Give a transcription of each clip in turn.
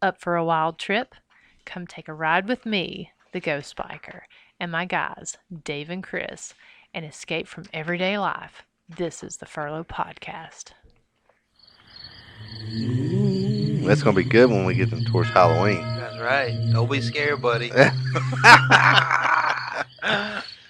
Up for a wild trip? Come take a ride with me, the Ghost Biker, and my guys, Dave and Chris, and escape from everyday life. This is the Furlough Podcast. That's gonna be good when we get them towards Halloween. That's right. Don't be scared, buddy.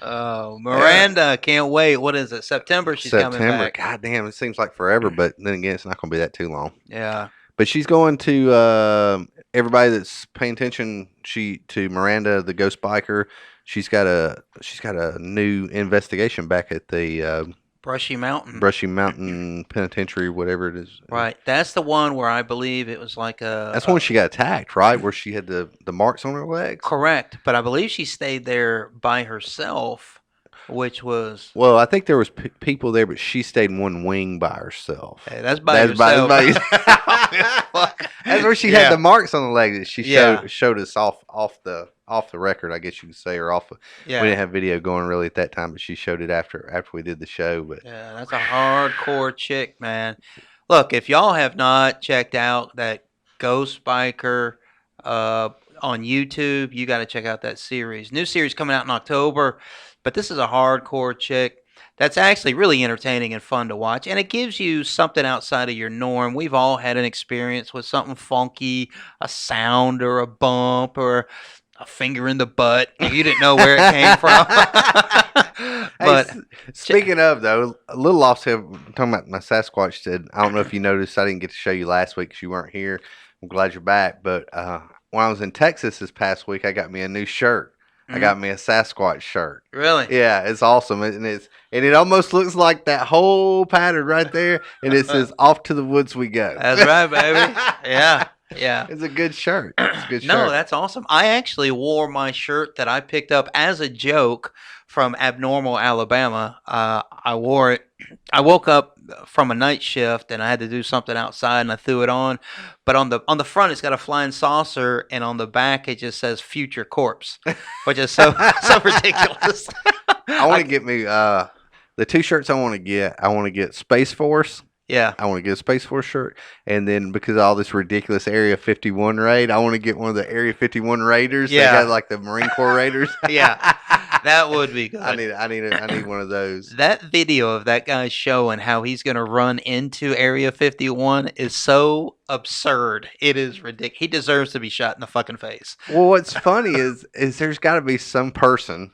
Oh, Miranda, can't wait. What is it? September she's coming back. God damn, it seems like forever, but then again, it's not gonna be that too long. Yeah. But she's going to everybody that's paying attention. To Miranda, the Ghost Biker. She's got a new investigation back at the Brushy Mountain. Brushy Mountain Penitentiary, whatever it is. Right. That's the one where I believe it was like a... That's when she got attacked, right? Where she had the marks on her legs? Correct. But I believe she stayed there by herself, which was... Well, I think there was people there, but she stayed in one wing by herself. Hey, that's by herself. That's where she had the marks on the legs that she showed us off the record, I guess you could say, or off. We didn't have video going really at that time, but she showed it after we did the show. But yeah, that's a hardcore chick, man. Look, if y'all have not checked out that Ghost Biker on YouTube, you got to check out that series. New series coming out in October, but this is a hardcore chick. That's actually really entertaining and fun to watch, and it gives you something outside of your norm. We've all had an experience with something funky, a sound or a bump or a finger in the butt. You didn't know where it came from. But hey, speaking of, though, a little offset, talking about my Sasquatch said, I don't know if you noticed, I didn't get to show you last week because you weren't here. I'm glad you're back. But when I was in Texas this past week, I got me a new shirt. I got me a Sasquatch shirt. Really? Yeah, it's awesome. And it almost looks like that whole pattern right there. And it says, "Off to the woods we go." That's right, baby. Yeah. Yeah. It's a good shirt. It's a good shirt. No, that's awesome. I actually wore my shirt that I picked up as a joke from Abnormal, Alabama. I wore it. I woke up from a night shift and I had to do something outside and I threw it on. But on the front it's got a flying saucer and on the back it just says "Future Corpse," which is so ridiculous. I want to get me the two shirts I want to get. I want to get Space Force. Yeah. I want to get a Space Force shirt. And then because of all this ridiculous Area 51 raid, I want to get one of the Area 51 Raiders. Yeah. They got like the Marine Corps Raiders. Yeah. That would be good. I need one of those. That video of that guy showing how he's going to run into Area 51 is so absurd. It is ridiculous. He deserves to be shot in the fucking face. Well, what's funny is there's got to be some person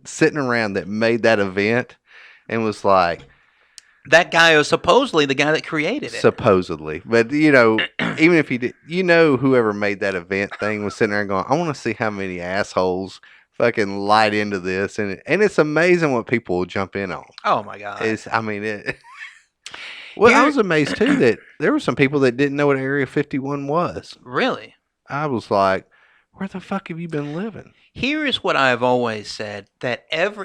sitting around that made that event and was like, that guy was supposedly the guy that created it. Supposedly. But, even if he did, whoever made that event thing was sitting there going, I want to see how many assholes fucking light into this. And it's amazing what people will jump in on. Oh, my God. Well, I was amazed, too, that there were some people that didn't know what Area 51 was. Really? I was like, where the fuck have you been living? Here is what I've always said, that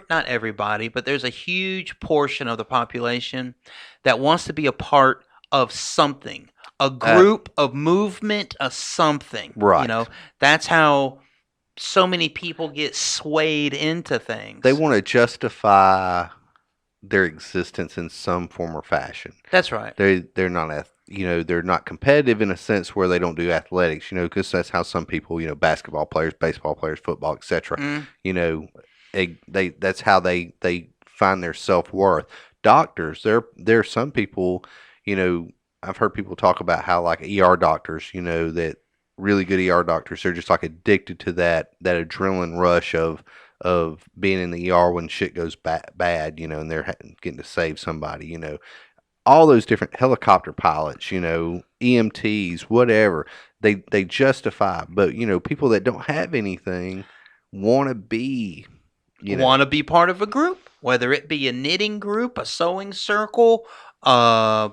not everybody, but there's a huge portion of the population that wants to be a part of something, a group, of movement, of something. Right. That's how so many people get swayed into things. They want to justify their existence in some form or fashion. That's right. They're not they're not competitive in a sense where they don't do athletics, because that's how some people, basketball players, baseball players, football, etc. That's how they find their self-worth. Doctors, there's some people, I've heard people talk about how like ER doctors, that really good ER doctors, they're just like addicted to that adrenaline rush of being in the ER when shit goes bad, and they're getting to save somebody, all those different helicopter pilots, EMTs, whatever, they justify. But, people that don't have anything want to be, want to be part of a group, whether it be a knitting group, a sewing circle, a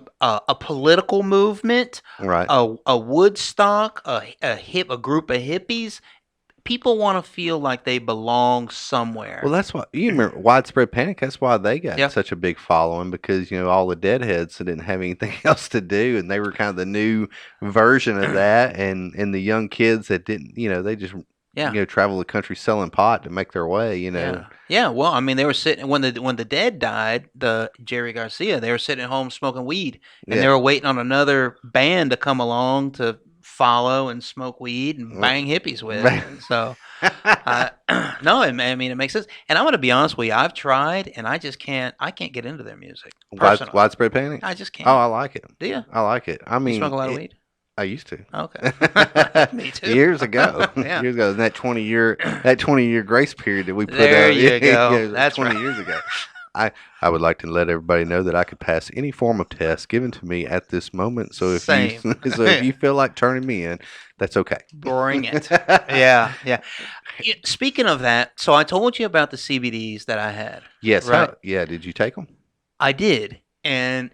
political movement, right? A Woodstock, a group of hippies. People want to feel like they belong somewhere. Well, that's why you remember Widespread Panic. That's why they got such a big following, because all the deadheads that didn't have anything else to do, and they were kind of the new version of that. And the young kids that didn't, they just travel the country selling pot to make their way. Yeah. Well, I mean, they were sitting when the Dead died, the Jerry Garcia. They were sitting at home smoking weed, and they were waiting on another band to come along to follow and smoke weed and bang hippies with. Man. So, no, I mean, it makes sense. And I'm going to be honest with you. I've tried, and I just can't. I can't get into their music. Personally, Widespread Panic. I just can't. Oh, I like it. Do you? I like it. I You mean, smoke a lot of weed? I used to. Okay. Me too. Years ago. Yeah. Years ago. That 20-year grace period that we put There up. you go. Yeah, That's 20 right. years ago. I would like to let everybody know that I could pass any form of test given to me at this moment. So if Same. if you feel like turning me in, that's okay. Bring it. Yeah. Speaking of that, so I told you about the CBDs that I had. Yes. Right. Yeah. Did you take them? I did, and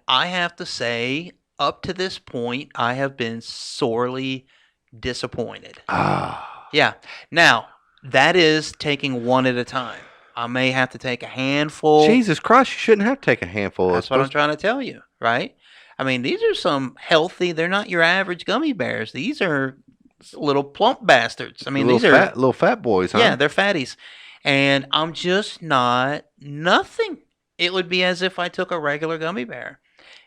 I have to say, up to this point, I have been sorely disappointed. Ah. Yeah. Now, that is taking one at a time. I may have to take a handful. Jesus Christ! You shouldn't have to take a handful. That's what I'm trying to tell you, right? I mean, these are some healthy. They're not your average gummy bears. These are little plump bastards. I mean, these are little fat boys, huh? yeah, they're fatties, and I'm just not nothing. It would be as if I took a regular gummy bear.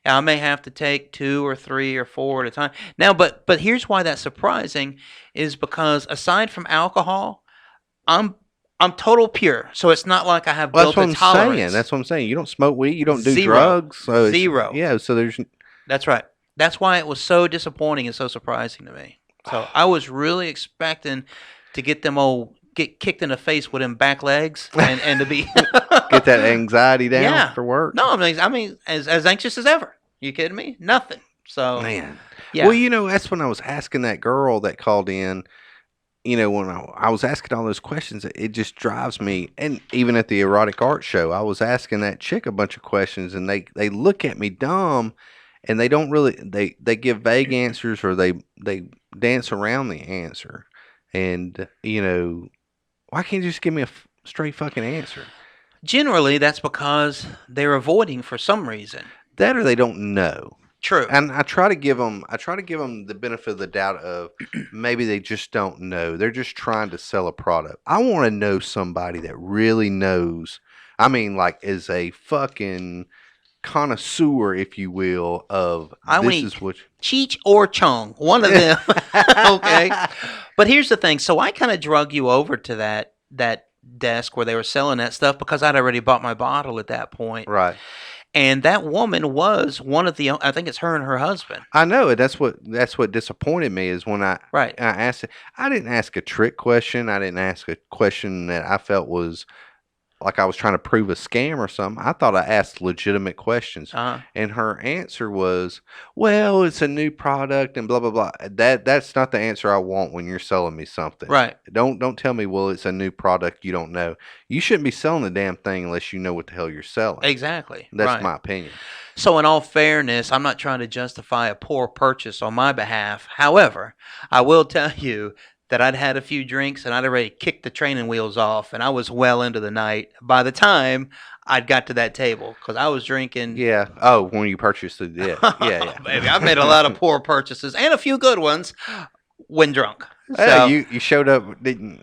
I may have to take 2 or 3 or 4 at a time. Now, but here's why that's surprising, is because aside from alcohol, I'm total pure. So it's not like I have Well, that's built what a I'm tolerance. saying. That's what I'm saying. You don't smoke weed. You don't do Zero. drugs. So Zero. Yeah. So there's. That's right. That's why it was so disappointing and so surprising to me. So I was really expecting to get kicked in the face with them back legs and to be Get that anxiety down Yeah. for work. No, I mean as anxious as ever. You kidding me? Nothing. So Man. yeah. Well, that's when I was asking that girl that called in. When I was asking all those questions, it just drives me. And even at the erotic art show, I was asking that chick a bunch of questions, and they look at me dumb, and they don't really they give vague answers, or they dance around the answer. And why can't you just give me a straight fucking answer? Generally, that's because they're avoiding for some reason. That, or they don't know. True. And I try to give them the benefit of the doubt of maybe they just don't know. They're just trying to sell a product. I want to know somebody that really knows. I mean, like, is a fucking connoisseur, if you will, of this is what. Cheech or Chong, one of them. Okay. But here's the thing. So I kind of drug you over to that desk where they were selling that stuff because I'd already bought my bottle at that point. Right. And that woman was one of the. I think it's her and her husband. I know it. That's what disappointed me is when I asked it. I didn't ask a trick question. I didn't ask a question that I felt was like I was trying to prove a scam or something. I thought I asked legitimate questions, and her answer was, "Well, it's a new product and blah blah blah." That's not the answer I want when you're selling me something. Right. Don't tell me, "Well, it's a new product you don't know." You shouldn't be selling the damn thing unless you know what the hell you're selling. Exactly. That's right. my opinion. So in all fairness, I'm not trying to justify a poor purchase on my behalf. However, I will tell you that I'd had a few drinks and I'd already kicked the training wheels off, and I was well into the night by the time I'd got to that table because I was drinking. Yeah. Oh, when you purchased it, yeah. Baby, I've made a lot of poor purchases and a few good ones when drunk. Yeah, So you showed up, didn't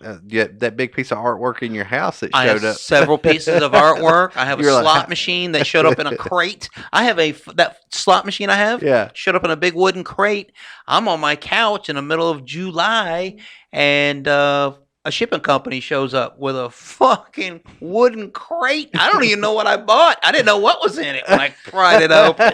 that big piece of artwork in your house that I showed have up? several pieces of artwork. I have a You're like, slot machine that showed up in a crate. I have that slot machine I have. Yeah. Showed up in a big wooden crate. I'm on my couch in the middle of July, and a shipping company shows up with a fucking wooden crate. I don't even know what I bought. I didn't know what was in it when I pried it open.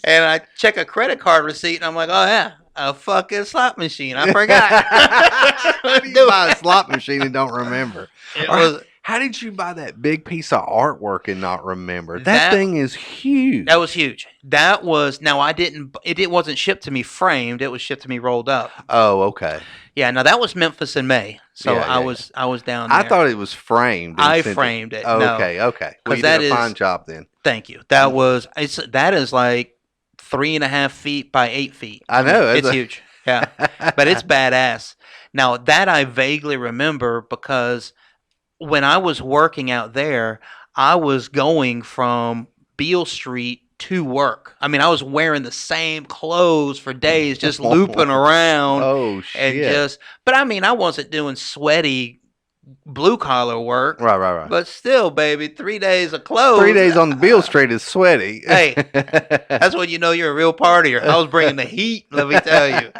And I check a credit card receipt, and I'm like, oh, yeah, a fucking slot machine. I forgot. How do you buy a slot machine and don't remember? It Or was- how did you buy that big piece of artwork and not remember? That That- thing is huge. That was huge. That was now I didn't. It wasn't shipped to me framed. It was shipped to me rolled up. Oh, okay. Yeah. Now that was Memphis in May. So Yeah, I yeah, was down there. I thought it was framed. and I sent framed it. Oh, No. okay. Well, 'Cause you that did a is- fine job then. Thank you. That is like 3.5 feet by 8 feet. I know, It's it's huge. Yeah. But it's badass. Now that I vaguely remember because when I was working out there, I was going from Beale Street to work. I mean, I was wearing the same clothes for days, just looping around Oh shit! and but I mean, I wasn't doing sweaty blue collar work. Right. But still, baby, 3 days of clothes. 3 days on the Beale Street is sweaty. Hey, that's when you know you're a real partier. I was bringing the heat, let me tell you.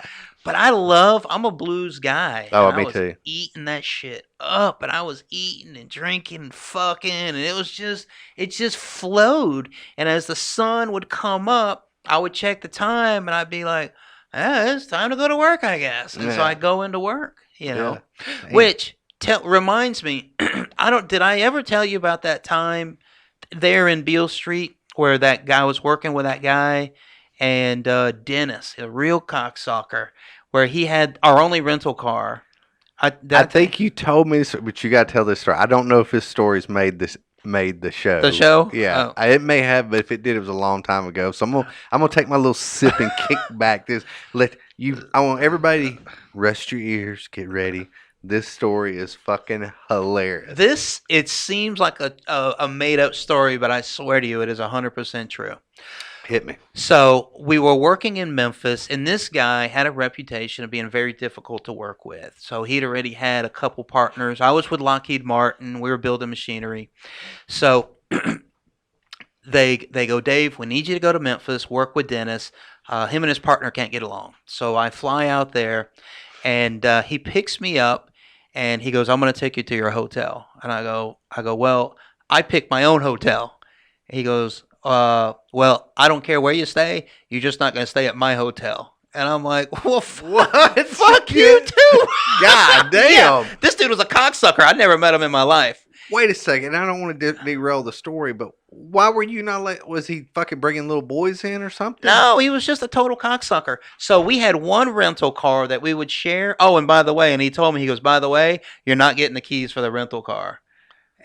But I'm a blues guy. Oh, and me I was too. eating that shit up, and I was eating and drinking and fucking, and it just flowed. And as the sun would come up, I would check the time, and I'd be like, it's time to go to work, I guess. And so Yeah. I'd go into work, you know. Damn. Which reminds me, did I ever tell you about that time there in Beale Street where that guy was working with that guy and Dennis, a real cocksucker, where he had our only rental car. I think you told me this, but you got to tell this story. I don't know if this story's made the show. The show? Yeah, Oh. it may have, but if it did, it was a long time ago. So I'm gonna take my little sip and kick back. I want everybody rest your ears, get ready. This story is fucking hilarious. It seems like a made up story, but I swear to you, it is 100% true. Hit me. So we were working in Memphis, and this guy had a reputation of being very difficult to work with. So he'd already had a couple partners. I was with Lockheed Martin. We were building machinery. So they go, Dave, we need you to go to Memphis, work with Dennis. Him and his partner can't get along. So I fly out there, and he picks me up, and he goes, I'm going to take you to your hotel. And I go, well, I picked my own hotel. He goes, well, I don't care where you stay. You're just not going to stay at my hotel. And I'm like, well, What? fuck you too. God damn. Yeah, this dude was a cocksucker. I never met him in my life. Wait a second. I don't want to derail the story, but why were you not was he fucking bringing little boys in or something? No, he was just a total cocksucker. So we had one rental car that we would share. Oh, and by the way, and he told me, he goes, by the way, you're not getting the keys for the rental car.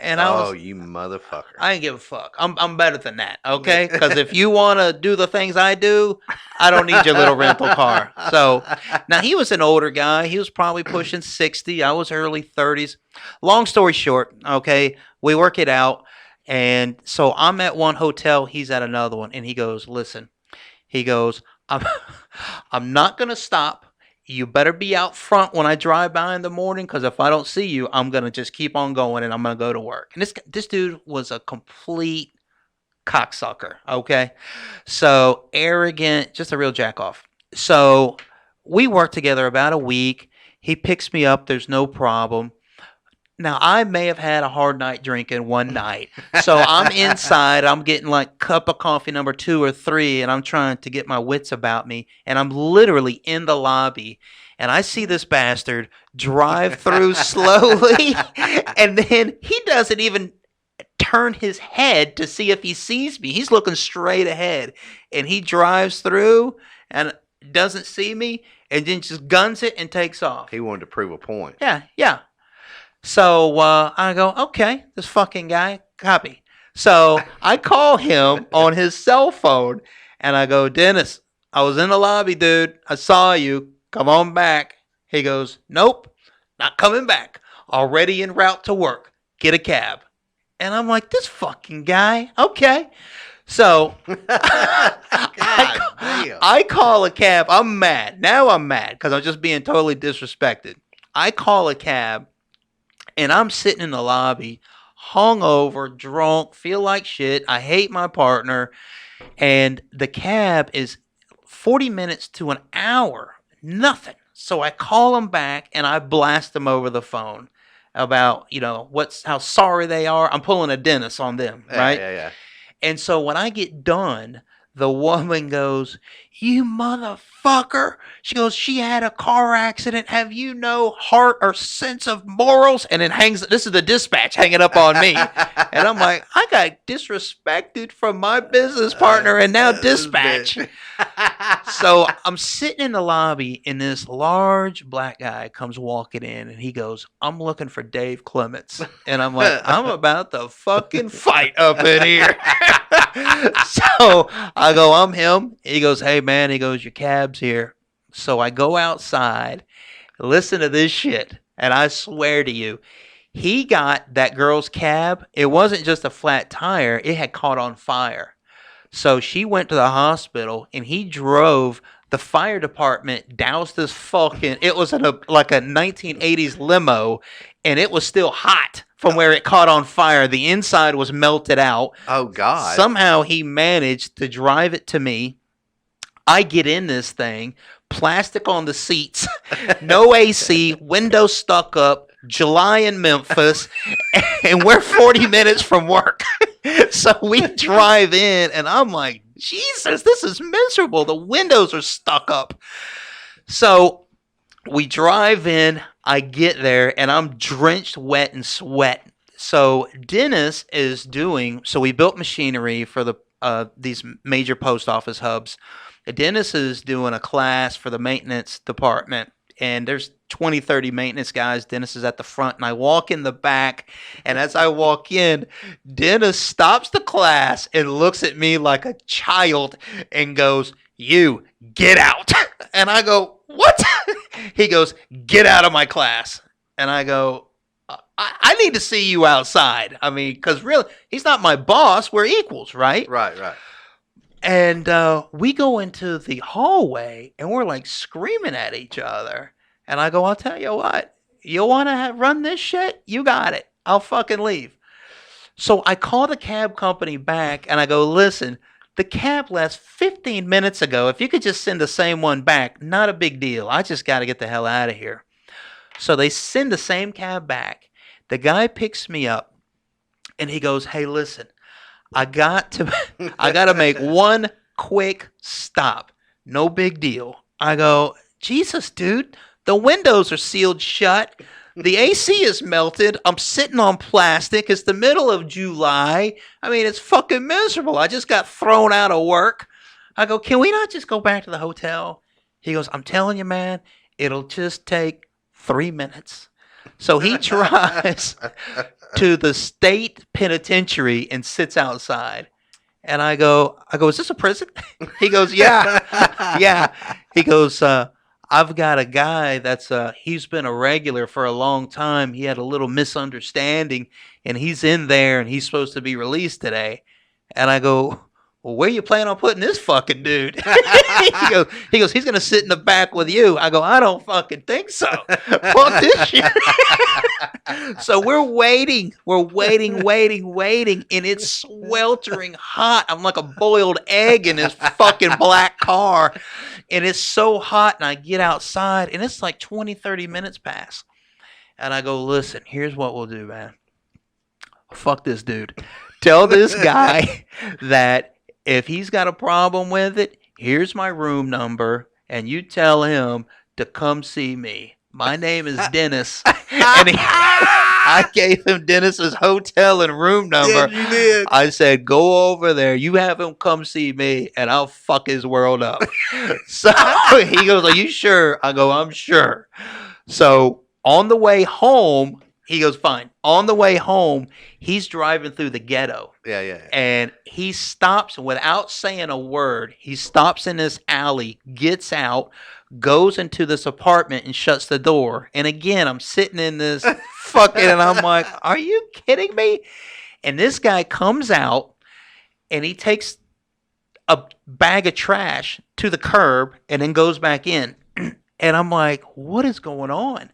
And You motherfucker. I ain't give a fuck. I'm better than that, okay? Because if you want to do the things I do, I don't need your little rental car. So now he was an older guy. He was probably pushing 60. I was early 30s. Long story short, okay, we work it out. And so I'm at one hotel. He's at another one. And he goes, listen, he goes, I'm not going to stop. You better be out front when I drive by in the morning, because if I don't see you, I'm going to just keep on going and I'm going to go to work. And this dude was a complete cocksucker, okay? So arrogant, just a real jack-off. So we worked together about a week. He picks me up. There's no problem. Now, I may have had a hard night drinking one night. So I'm inside. I'm getting like cup of coffee number 2 or 3, and I'm trying to get my wits about me. And I'm literally in the lobby, and I see this bastard drive through slowly. And then he doesn't even turn his head to see if he sees me. He's looking straight ahead. And he drives through and doesn't see me, and then just guns it and takes off. He wanted to prove a point. Yeah. So I go, okay, this fucking guy, copy. So I call him on his cell phone, and I go, Dennis, I was in the lobby, dude. I saw you. Come on back. He goes, nope, not coming back. Already en route to work. Get a cab. And I'm like, this fucking guy. Okay. So I call a cab. I'm mad. Now I'm mad because I'm just being totally disrespected. I call a cab. And I'm sitting in the lobby, hungover, drunk, feel like shit. I hate my partner. And the cab is 40 minutes to an hour. Nothing. So I call them back and I blast them over the phone about, how sorry they are. I'm pulling a Dennis on them, right? Yeah. And so when I get done, the woman goes, you motherfucker. She goes, she had a car accident. Have you no heart or sense of morals? And it hangs, this is the dispatch hanging up on me. And I'm like, I got disrespected from my business partner and now dispatch. So I'm sitting in the lobby and this large black guy comes walking in and he goes, I'm looking for Dave Clements. And I'm like, I'm about to fucking fight up in here. So I go, I'm him. He goes, hey man, he goes, your cab's here. So I go outside, listen to this shit, and I swear to you, he got that girl's cab. It wasn't just a flat tire, it had caught on fire. So she went to the hospital, and he drove The fire department doused this fucking. It was like a 1980s limo, and it was still hot from where it caught on fire. The inside was melted out. Oh God! Somehow he managed to drive it to me. I get in this thing, plastic on the seats, no AC, windows stuck up, July in Memphis, and we're 40 minutes from work. So we drive in, and I'm like, Jesus, this is miserable. The windows are stuck up. So we drive in, I get there, and I'm drenched wet in sweat. So Dennis is so we built machinery for these major post office hubs. Dennis is doing a class for the maintenance department, and there's 20, 30 maintenance guys. Dennis is at the front, and I walk in the back, and as I walk in, Dennis stops the class and looks at me like a child and goes, "You, get out." And I go, "What?" He goes, "Get out of my class." And I go, I need to see you outside. I mean, because really, he's not my boss. We're equals, right? Right. And we go into the hallway, and we're like screaming at each other. And I go, "I'll tell you what, you want to run this shit? You got it. I'll fucking leave." So I call the cab company back, and I go, "Listen, the cab left 15 minutes ago. If you could just send the same one back, not a big deal. I just got to get the hell out of here." So they send the same cab back. The guy picks me up, and he goes, "Hey, listen. I got to make one quick stop. No big deal." I go, "Jesus, dude, the windows are sealed shut. The AC is melted. I'm sitting on plastic. It's the middle of July. I mean, it's fucking miserable. I just got thrown out of work." I go, "Can we not just go back to the hotel?" He goes, "I'm telling you, man, it'll just take 3 minutes." So he drives to the state penitentiary and sits outside. And I go, "Is this a prison?" He goes, "Yeah." Yeah. He goes, "I've got a guy that's he's been a regular for a long time. He had a little misunderstanding, and he's in there, and he's supposed to be released today." And I go, "Well, where you plan on putting this fucking dude?" he goes, "He's gonna sit in the back with you." I go, "I don't fucking think so. Fuck this shit." So we're waiting, and it's sweltering hot. I'm like a boiled egg in this fucking black car, and it's so hot. And I get outside, and it's like 20, 30 minutes pass, and I go, "Listen, here's what we'll do, man. Fuck this dude. Tell this guy that if he's got a problem with it, here's my room number, and you tell him to come see me. My name is Dennis." And I gave him Dennis's hotel and room number. Yeah, you did. I said, "Go over there. You have him come see me, and I'll fuck his world up." So he goes, "Are you sure?" I go, "I'm sure." So on the way home, he goes, "Fine." On the way home, he's driving through the ghetto. Yeah. And he stops without saying a word. He stops in this alley, gets out, goes into this apartment, and shuts the door. And again, I'm sitting in this fucking, and I'm like, "Are you kidding me?" And this guy comes out, and he takes a bag of trash to the curb and then goes back in. And I'm like, "What is going on?"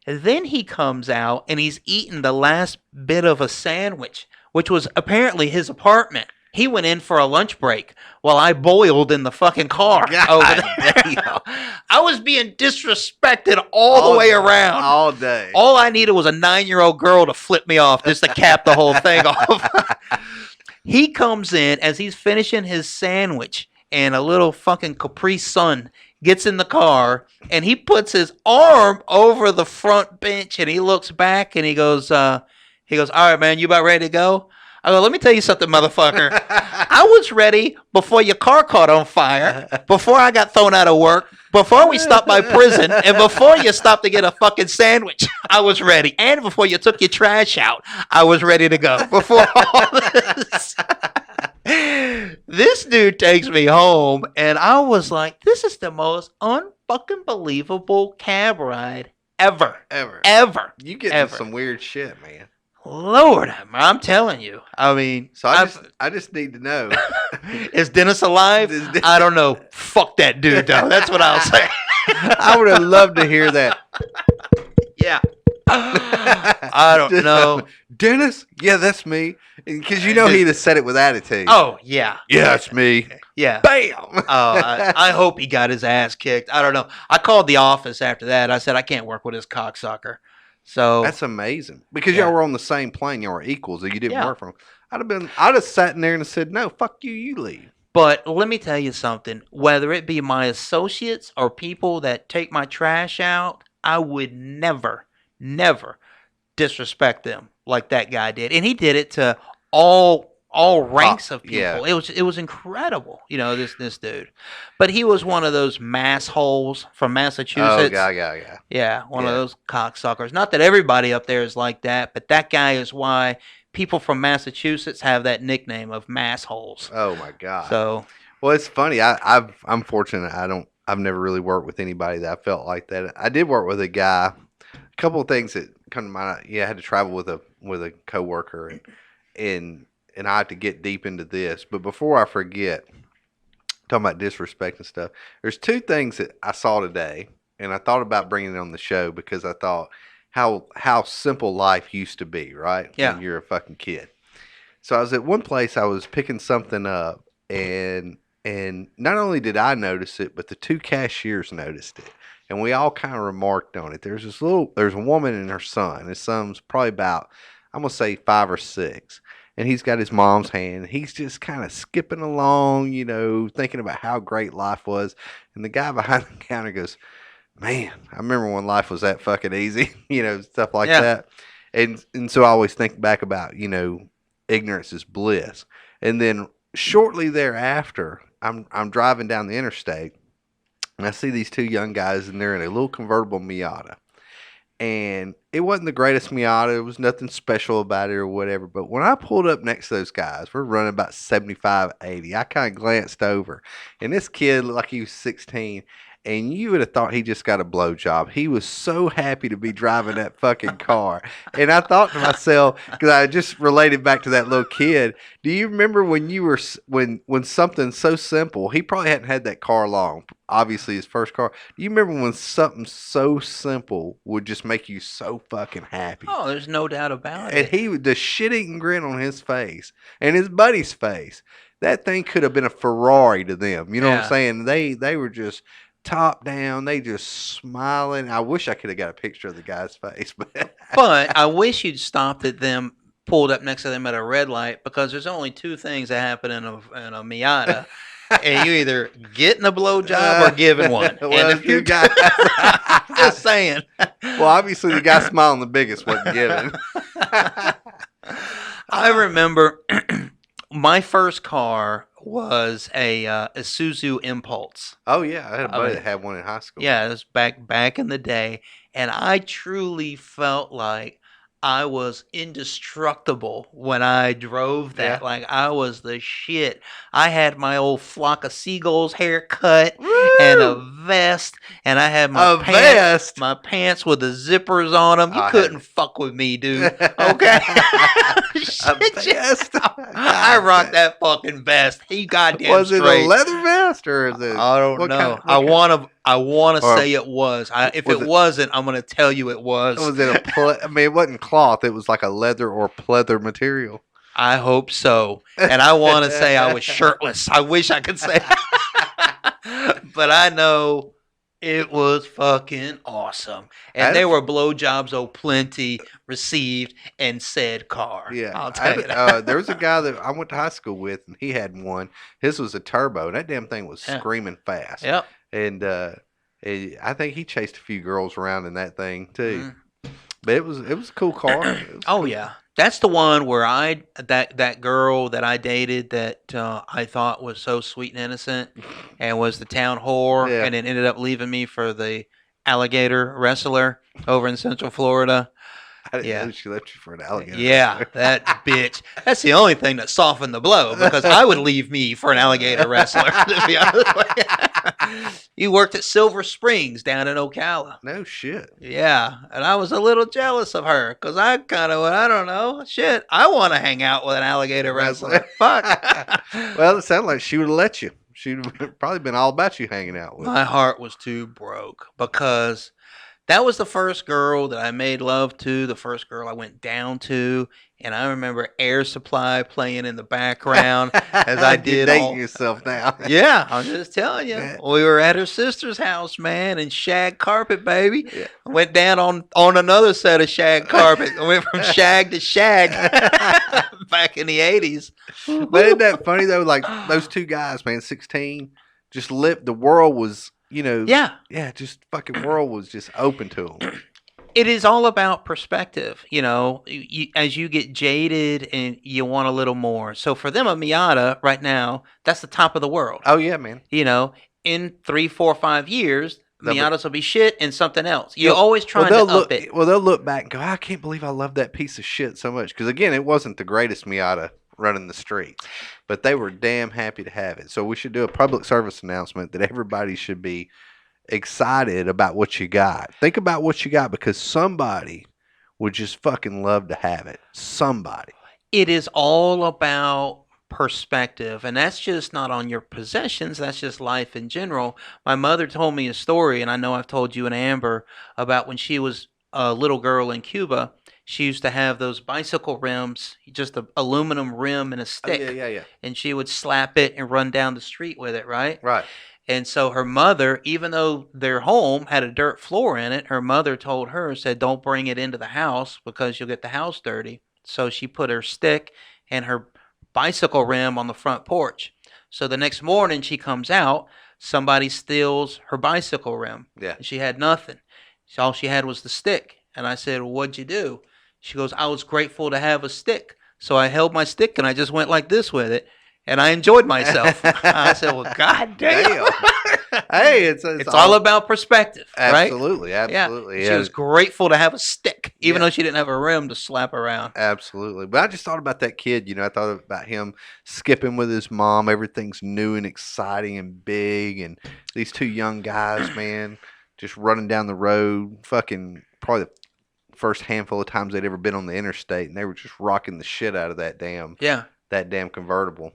And then he comes out, and he's eating the last bit of a sandwich, which was apparently his apartment. He went in for a lunch break while I boiled in the fucking car over there. I was being disrespected all the way around. All day. All I needed was a 9-year-old girl to flip me off just to cap the whole thing off. He comes in as he's finishing his sandwich, and a little fucking Capri Sun gets in the car, and he puts his arm over the front bench, and he looks back, and he goes, "All right, man, you about ready to go?" I go, "Let me tell you something, motherfucker. I was ready before your car caught on fire, before I got thrown out of work, before we stopped by prison, and before you stopped to get a fucking sandwich. I was ready. And before you took your trash out, I was ready to go. Before all this." This dude takes me home, and I was like, "This is the most unfucking believable cab ride ever. Ever. Ever. You get Ever. some weird shit, man. Lord, I'm telling you. I mean, So I just need to know. is Dennis alive? Is Den- I don't know. Fuck that dude, though. That's what I'll say. I would have loved to hear that. Yeah. I don't know. Dennis? Yeah, that's me. Because you know he'd have said it with attitude. Oh, yeah. yeah, it's me. Yeah. Bam! Oh, I hope he got his ass kicked. I don't know. I called the office after that. I said, I can't work with this cocksucker. So That's amazing. Because Yeah. y'all were on the same plane. Y'all were equals. And you didn't Yeah. work for him. I'd have sat in there and said, no, fuck you, you leave. But let me tell you something. Whether it be my associates or people that take my trash out, I would never disrespect them like that guy did. And he did it to all ranks of people. yeah. It was incredible, this dude. But he was one of those mass holes from Massachusetts. Oh, yeah. Yeah, one of Yeah. those cocksuckers. Not that everybody up there is like that, but that guy is why people from Massachusetts have that nickname of mass holes. Oh, my God. So Well, it's funny. I'm fortunate. I've never really worked with anybody that I felt like that. I did work with a guy. A couple of things that come to mind. Yeah, I had to travel with a coworker, and I had to get deep into this. But before I forget, talking about disrespect and stuff, there's two things that I saw today, and I thought about bringing it on the show because I thought how simple life used to be, right? Yeah. When you're a fucking kid. So I was at one place. I was picking something up, and not only did I notice it, but the two cashiers noticed it. And we all kind of remarked on it. There's a woman and her son. His son's probably about, I'm going to say 5 or 6. And he's got his mom's hand. He's just kind of skipping along, thinking about how great life was. And the guy behind the counter goes, man, I remember when life was that fucking easy, stuff like Yeah. that. And so I always think back about, ignorance is bliss. And then shortly thereafter, I'm driving down the interstate, and I see these two young guys, and they're in a little convertible Miata. And it wasn't the greatest Miata. There was nothing special about it or whatever. But when I pulled up next to those guys, we're running about 75, 80. I kind of glanced over, and this kid looked like he was 16. And you would have thought he just got a blowjob. He was so happy to be driving that fucking car. And I thought to myself, because I just related back to that little kid. Do you remember when you were when something so simple? He probably hadn't had that car long. Obviously, his first car. Do you remember when something so simple would just make you so fucking happy? Oh, there's no doubt about And it. the shit-eating grin on his face and his buddy's face. That thing could have been a Ferrari to them. You know what Yeah. I'm saying? They were just top down. They just smiling. I wish I could have got a picture of the guy's face, but But I wish you'd stopped at them, pulled up next to them at a red light, because there's only two things that happen in a Miata. And you either getting a blowjob or giving one. Well, and if you you got- I'm just saying. well, obviously the guy smiling the biggest wasn't given. I remember my first car was a Isuzu Impulse. Oh yeah, I had a buddy mean, that had one in high school. Yeah, it was back in the day, and I truly felt like I was indestructible when I drove that. Yeah. Like I was the shit. I had my old flock of seagulls haircut and a vest, and I had my A pants, vest? my pants with the zippers on them. You I had- couldn't fuck with me, dude. Okay, A Shit, yeah. vest? I rocked that fucking vest. He goddamn Was it straight. a leather vest or is it? I don't what know. kind- what I kind- want to Or- say it was. If was it it- wasn't, I'm going to tell you it was. Was it I mean, it wasn't cloth. It was like a leather or pleather material. I hope so. And I want to say I was shirtless. I wish I could say. But I know it was fucking awesome. And there were blowjobs plenty received in said car. Yeah, I'll tell you that. there was a guy that I went to high school with, and he had one. His was a turbo, and that damn thing was Yeah. screaming fast. Yep. And I think he chased a few girls around in that thing too. Mhm. But it was a cool car. It was Oh cool. yeah, that's the one where that girl that I dated that I thought was so sweet and innocent, and was the town whore, Yeah. and then ended up leaving me for the alligator wrestler over in Central Florida. I didn't Yeah. know she left you for an alligator. Yeah, that bitch. That's the only thing that softened the blow, because I would leave me for an alligator wrestler. To be honest with you. You worked at Silver Springs down in Ocala. No shit. Yeah, and I was a little jealous of her because I kind of went, I don't know, shit. I want to hang out with an alligator wrestler. Fuck. Well, it sounded like she would have let you. She'd have probably been all about you hanging out with. My heart was too broke because that was the first girl that I made love to, the first girl I went down to, and I remember Air Supply playing in the background as I You're did dating all. yourself now. Yeah, I'm just telling you. Yeah. We were at her sister's house, man, and shag carpet, baby. Yeah. I went down on another set of shag carpet. I went from shag to shag back in the 80s. But isn't that funny though? Like those two guys, man, 16, just lived. The world was, Yeah. just fucking world was just open to them. It is all about perspective, as you get jaded and you want a little more. So for them, a Miata right now, that's the top of the world. Oh yeah, man. In 3, 4, 5 years, They'll be- Miatas will be shit and something else. You're Yeah. always trying to up it. Well, they'll look back and go, I can't believe I love that piece of shit so much. Because again, it wasn't the greatest Miata running the streets, but they were damn happy to have it. So we should do a public service announcement that everybody should be excited about what you got. Think about what you got because somebody would just fucking love to have it. Somebody. It is all about perspective, and that's just not on your possessions, that's just life in general. My mother told me a story, and I know I've told you and Amber about when she was a little girl in Cuba. She used to have those bicycle rims, just an aluminum rim and a stick, yeah. and she would slap it and run down the street with it, right? Right. And so her mother, even though their home had a dirt floor in it, her mother told her, said, don't bring it into the house because you'll get the house dirty. So she put her stick and her bicycle rim on the front porch. So the next morning she comes out, somebody steals her bicycle rim. Yeah. And she had nothing. So all she had was the stick. And I said, well, what'd you do? She goes, I was grateful to have a stick. So I held my stick and I just went like this with it. And I enjoyed myself. I said, well, God damn. Hey, it's all about perspective, right? Absolutely. Yeah. Absolutely. She was grateful to have a stick, even Yeah. though she didn't have a rim to slap around. Absolutely. But I just thought about that kid. I thought about him skipping with his mom. Everything's new and exciting and big. And these two young guys, man, just running down the road, fucking probably the first handful of times they'd ever been on the interstate. And they were just rocking the shit out of that damn convertible.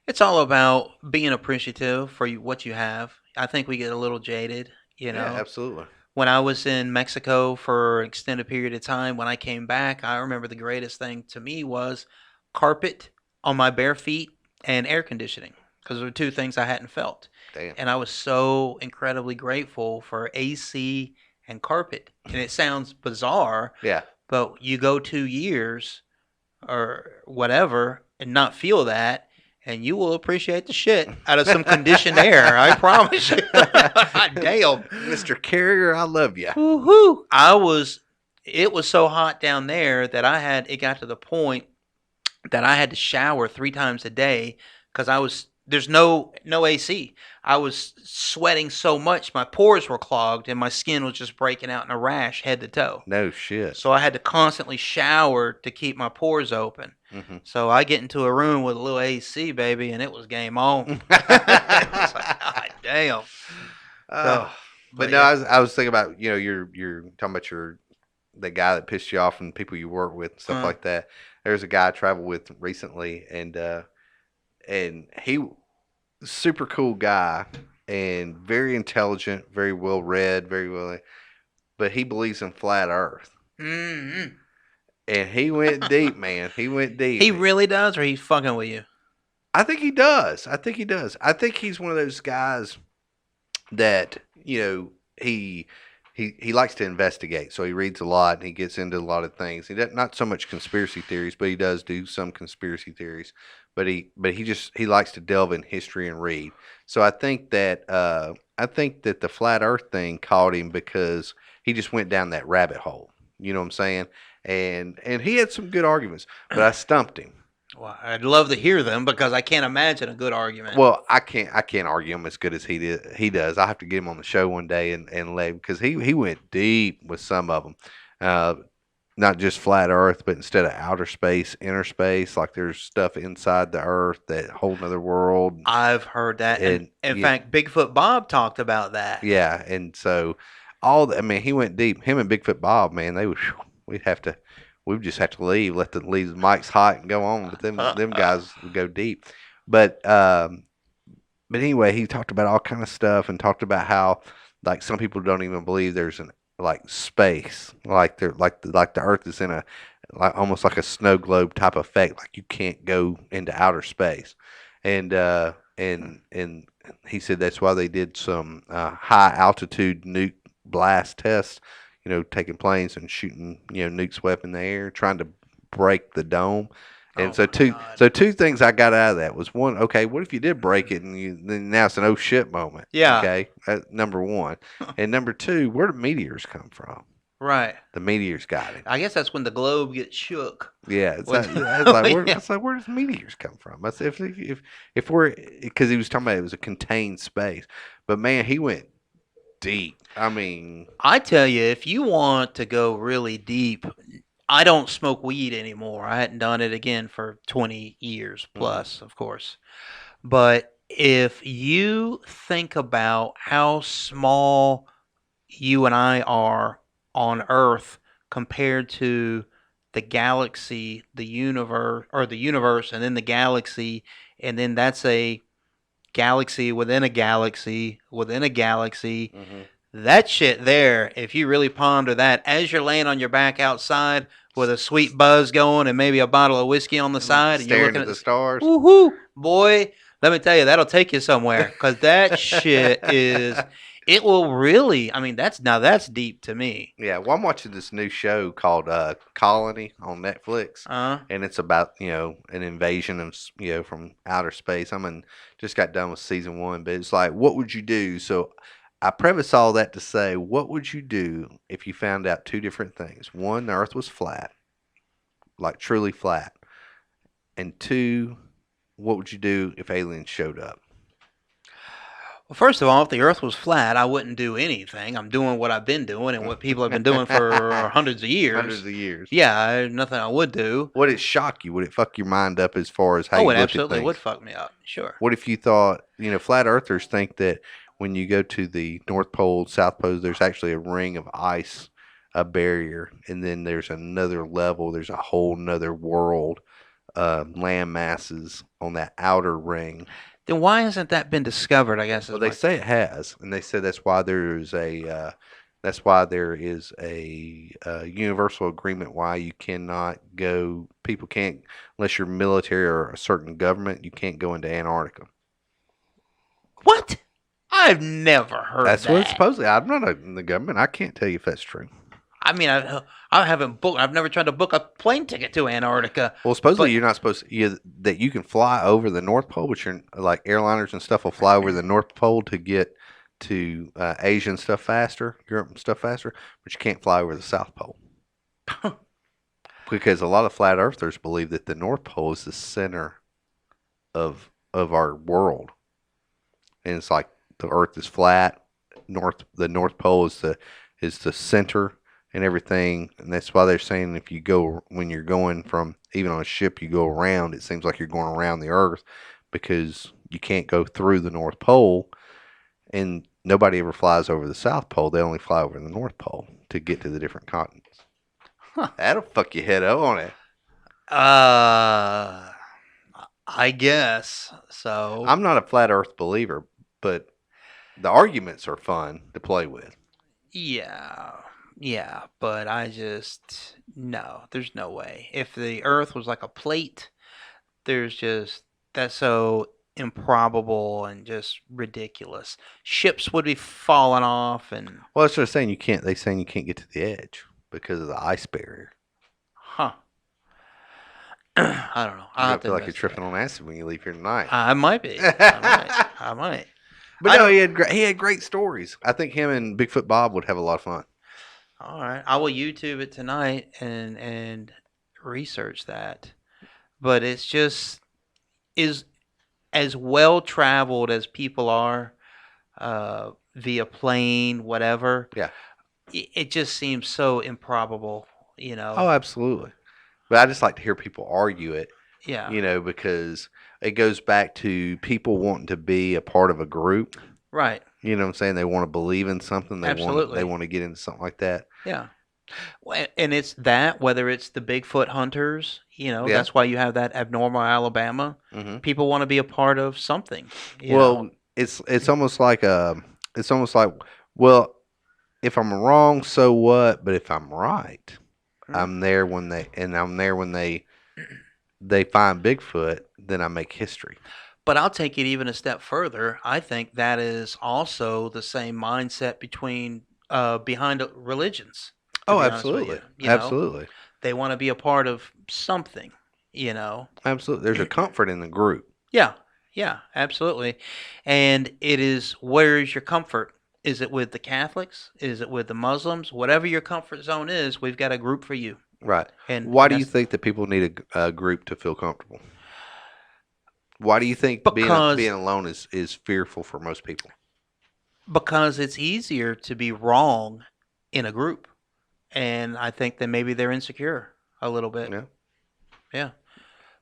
It's all about being appreciative for what you have. I think we get a little jaded, Yeah, absolutely. When I was in Mexico for an extended period of time, when I came back, I remember the greatest thing to me was carpet on my bare feet and air conditioning, because there were two things I hadn't felt. Damn. And I was so incredibly grateful for AC and carpet. And it sounds bizarre, Yeah. but you go 2 years or whatever and not feel that, and you will appreciate the shit out of some conditioned air. I promise you. Damn. Mr. Carrier, I love you. Woo-hoo. It was so hot down there that it got to the point that I had to shower 3 times a day because there's no AC. I was sweating so much, my pores were clogged and my skin was just breaking out in a rash head to toe. No shit. So I had to constantly shower to keep my pores open. Mm-hmm. So I get into a room with a little AC, baby, and it was game on. It was like, God damn. But But no, yeah. I was thinking about you're talking about the guy that pissed you off and people you work with and stuff Uh-huh. like that. There's a guy I traveled with recently, and he super cool guy and very intelligent, very well read, but he believes in flat Earth, Mm-hmm. and he went deep, man. He went deep. He really does, or he's fucking with you? I think he does. I think he's one of those guys that he likes to investigate. So he reads a lot and he gets into a lot of things. He does not so much conspiracy theories, but he does do some conspiracy theories. But he likes to delve in history and read. So I think that the flat Earth thing caught him because he just went down that rabbit hole. You know what I'm saying? And he had some good arguments, but I stumped him. Well, I'd love to hear them because I can't imagine a good argument. Well, I can't argue him as good as he does. I have to get him on the show one day and let him, because he went deep with some of them. not just flat Earth, but instead of outer space, inner space. Like there's stuff inside the Earth, that whole nother world. I've heard that, and in yeah, fact, Bigfoot Bob talked about that. yeah, and so I mean, he went deep. Him and Bigfoot Bob, man, we'd have to, we'd just have to leave the mics hot and go on. But them guys would go deep. But anyway, he talked about all kind of stuff and talked about how like some people don't even believe there's an like space, like they're like the Earth is in a like almost like a snow globe type effect, like you can't go into outer space, and he said that's why they did some high altitude nuke blast tests, taking planes and shooting nukes swept in the air, trying to break the dome. And Oh so my two God. so two things I got out of that was one, okay, what if you did break it and then now it's an oh shit moment? Yeah. Okay, number one, and number two, where do meteors come from? Right. The meteors got it. I guess that's when the globe gets shook. Yeah, it's When- like where does meteors come from? I said if we're because he was talking about it was a contained space, but man, he went deep. I mean, I tell you, if you want to go really deep, I don't smoke weed anymore. I hadn't done it again for 20 years plus, of course. But if you think about how small you and I are on Earth compared to the galaxy, the universe, and then the galaxy, and then that's a galaxy within a galaxy within a galaxy. That shit there, if you really ponder that as you're laying on your back outside with a sweet buzz going and maybe a bottle of whiskey on the side, and you're staring looking at the stars. woohoo, boy, let me tell you, that'll take you somewhere because that shit is. It will really. I mean, that's deep to me. Yeah, well, I'm watching this new show called Colony on Netflix, and it's about an invasion of from outer space. Just got done with season 1, but it's like, what would you do? So I preface all that to say, what would you do if you found out two different things? One, the Earth was flat, like truly flat, and two, what would you do if aliens showed up? Well, first of all, if the Earth was flat, I wouldn't do anything. I'm doing what I've been doing and what people have been doing for hundreds of years. Hundreds of years. Yeah, nothing I would do. Would it shock you? Would it fuck your mind up as far as how you Oh, look it at absolutely things? would fuck me up. Sure. What if you thought, flat earthers think that when you go to the North Pole, South Pole, there's actually a ring of ice, a barrier, and then there's another level, there's a whole nother world, land masses on that outer ring. Then why hasn't that been discovered? I guess. Well, they say it has, and they said that's why there is a universal agreement why you cannot go. People can't, unless you're military or a certain government, you can't go into Antarctica. What? I've never heard That's that. what it's supposedly. I'm not in the government. I can't tell you if that's true. I mean, I haven't booked. I've never tried to book a plane ticket to Antarctica. Well, supposedly But- you're not supposed to, that you can fly over the North Pole, which are like airliners and stuff will fly over the North Pole to get to Asia and stuff faster, Europe and stuff faster, but you can't fly over the South Pole. Because a lot of flat earthers believe that the North Pole is the center of our world. And it's like the earth is flat, the North Pole is the center and everything, and that's why they're saying if you go, when you're going from, even on a ship, you go around, it seems like you're going around the earth because you can't go through the North Pole, and nobody ever flies over the South Pole. They only fly over the North Pole to get to the different continents. That'll fuck your head up on it. I guess so. I'm not a flat earth believer, but the arguments are fun to play with. Yeah, but no, there's no way. If the Earth was like a plate, that's so improbable and just ridiculous. Ships would be falling off, and Well, that's what I'm saying. They're saying you can't get to the edge because of the ice barrier. huh? I don't know. I'll You have to feel like you're investigate. tripping on acid when you leave here tonight. I might be. I might. But I no, don't- he had great stories. I think him and Bigfoot Bob would have a lot of fun. All right, I will YouTube it tonight and research that. But it's just is as well traveled as people are via plane, whatever. Yeah. It just seems so improbable. You know. Oh, absolutely. But I just like to hear people argue it, Yeah. because it goes back to people wanting to be a part of a group. Right. You know what I'm saying? They want to believe in something. They Absolutely. want to get into something like that. Yeah. And it's that, whether it's the Bigfoot hunters, Yeah. that's why you have that abnormal Alabama. Hmm. People want to be a part of something. You Well, know? it's almost like well, if I'm wrong, so what? But if I'm right, I'm there when they find Bigfoot, then I make history. But I'll take it even a step further. I think that is also the same mindset behind religions. To Oh, be honest with absolutely, you, absolutely, they want to be a part of something. You know. absolutely. There's a comfort in the group. Yeah, yeah, absolutely. And it is, where is your comfort? Is it with the Catholics? Is it with the Muslims? Whatever your comfort zone is, we've got a group for you. Right. And Why do you that's think that people need a group to feel comfortable? Why do you think because being alone is fearful for most people? because it's easier to be wrong in a group. And I think that maybe they're insecure a little bit. Yeah. Yeah.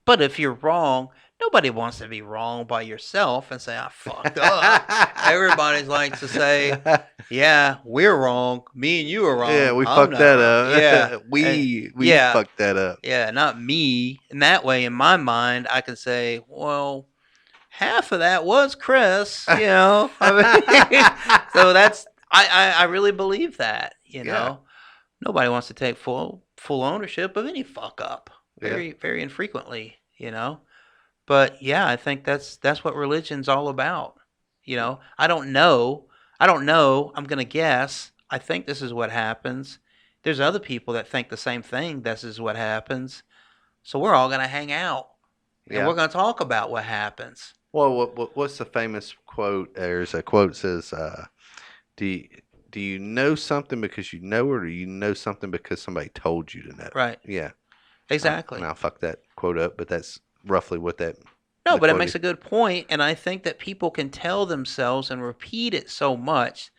But if you're wrong, nobody wants to be wrong by yourself and say, I fucked up. Everybody's like to say, yeah, we're wrong. Me and you are wrong. Yeah, we I'm fucked not that wrong." up. Yeah. we yeah. fucked that up. Yeah, not me. And that way, in my mind, I can say, well, half of that was Chris, I mean, so I really believe that, Yeah. Nobody wants to take full ownership of any fuck up. Yeah. Very, very infrequently, But yeah, I think that's what religion's all about. I don't know. I'm gonna guess. I think this is what happens. There's other people that think the same thing. This is what happens. So we're all gonna hang out and Yeah. we're gonna talk about what happens. Well, what's the famous quote? There's a quote that says, do you know something because you know it, or do you know something because somebody told you to know?" Right. Yeah. Exactly. And I'll fuck that quote up, but that's roughly what that. No, the but it quote makes is. a good point, and I think that people can tell themselves and repeat it so much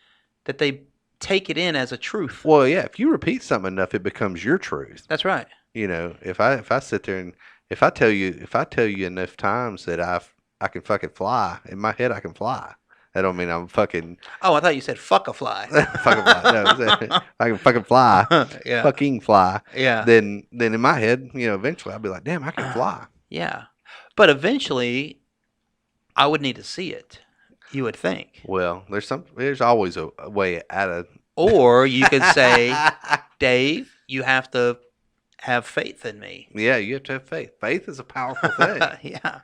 that they take it in as a truth. Well, yeah. If you repeat something enough, it becomes your truth. That's right. If I sit there and if I tell you enough times that I can fucking fly in my head, I can fly. That don't mean I'm fucking Oh, I thought you said fuck a fly. fucking fly. No, I can fucking fly, Yeah. fucking fly. Yeah. Then in my head, eventually I'll be like, damn, I can fly. Yeah. But eventually, I would need to see it, you would think. Well, there's always a way out of. Or you could say, Dave, you have to have faith in me. Yeah, you have to have faith. Faith is a powerful thing. Yeah.